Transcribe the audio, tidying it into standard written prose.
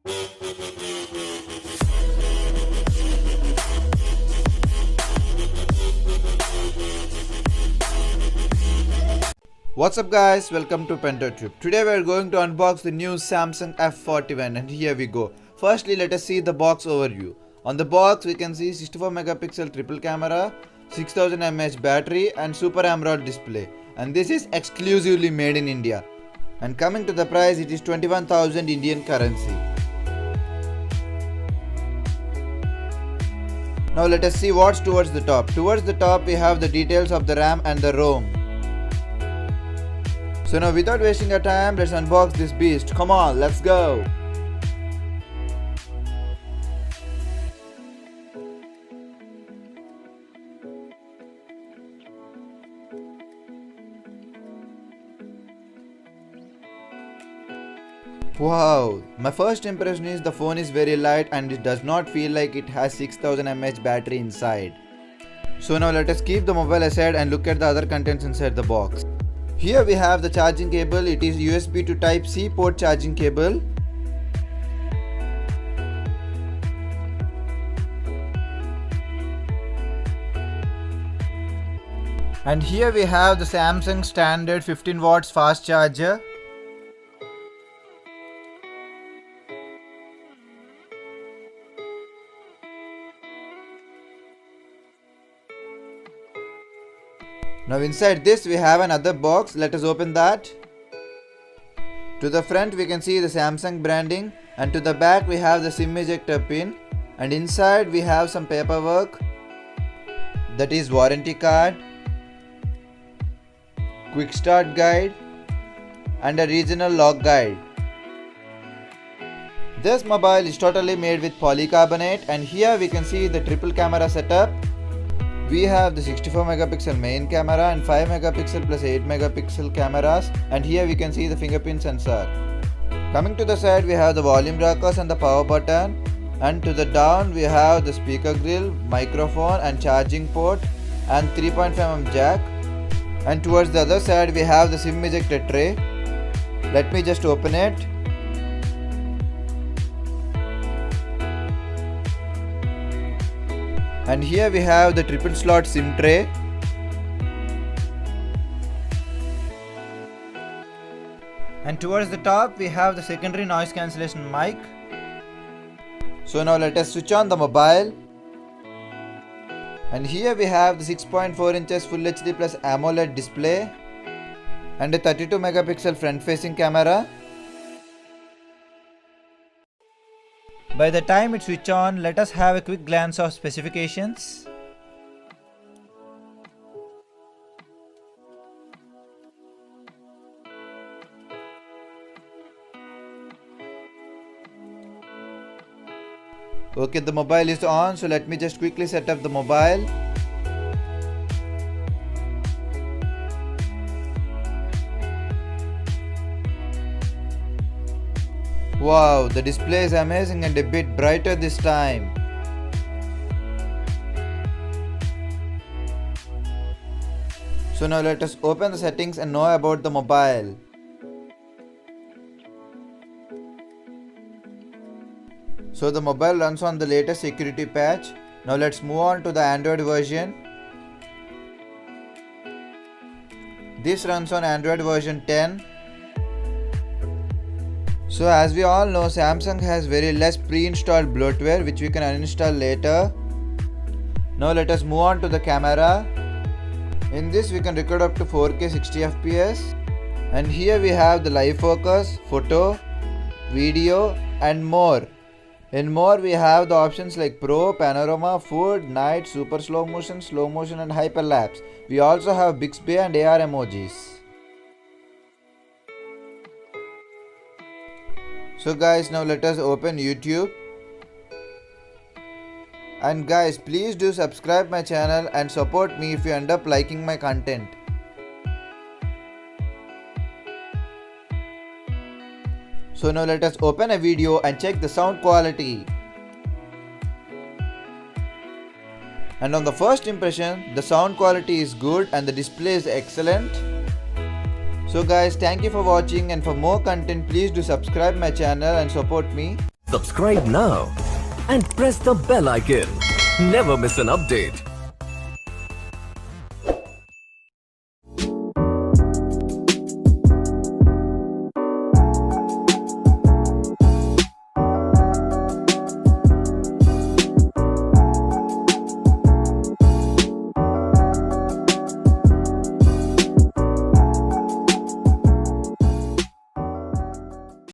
What's up guys, welcome to PENTA TUBE. Today we are going to unbox the new Samsung F41 and here we go. Firstly, let us see the box overview. On the box we can see 64 megapixel triple camera, 6000 mAh battery and Super AMOLED display, and this is exclusively made in India. And coming to the price, it is 21,000 Indian currency. Now let us see what's towards the top. Towards the top we have the details of the RAM and the ROM. So now without wasting our time, let's unbox this beast. Come on, let's go! Wow, my first impression is the phone is very light and it does not feel like it has 6000 mAh battery inside. So now let us keep the mobile aside and look at the other contents inside the box. Here we have the charging cable. It is USB to Type-C port charging cable. And here we have the Samsung standard 15 watts fast charger. Now inside this we have another box. Let us open that. To the front we can see the Samsung branding, and to the back we have the SIM ejector pin, and inside we have some paperwork, that is warranty card, quick start guide and a regional log guide. This mobile is totally made with polycarbonate, and here we can see the triple camera setup. We have the 64 megapixel main camera and 5 megapixel plus 8 megapixel cameras, and here we can see the fingerprint sensor. Coming to the side we have the volume rockers and the power button, and to the down we have the speaker grill, microphone and charging port and 3.5mm jack, and towards the other side we have the SIM ejector tray. Let me just open it. And here we have the triple slot SIM tray. And towards the top we have the secondary noise cancellation mic. So now let us switch on the mobile. And here we have the 6.4 inches Full HD plus AMOLED display and a 32 megapixel front facing camera. By the time it switches on, let us have a quick glance of specifications. Okay, the mobile is on, so let me just quickly set up the mobile. Wow, the display is amazing and a bit brighter this time. So now let us open the settings and know about the mobile. So the mobile runs on the latest security patch. Now let's move on to the Android version. This runs on Android version 10. So as we all know, Samsung has very less pre-installed bloatware which we can uninstall later. Now let us move on to the camera. In this we can record up to 4K 60fps, and here we have the live focus, photo, video and more. In more we have the options like Pro, Panorama, Food, Night, Super Slow Motion and Hyperlapse. We also have Bixby and AR emojis. So guys, now let us open YouTube. And guys, please do subscribe my channel and support me if you end up liking my content. So now let us open a video and check the sound quality. And on the first impression, the sound quality is good and the display is excellent. So guys, thank you for watching, and for more content please do subscribe my channel and support me. Subscribe now and press the bell icon. Never miss an update.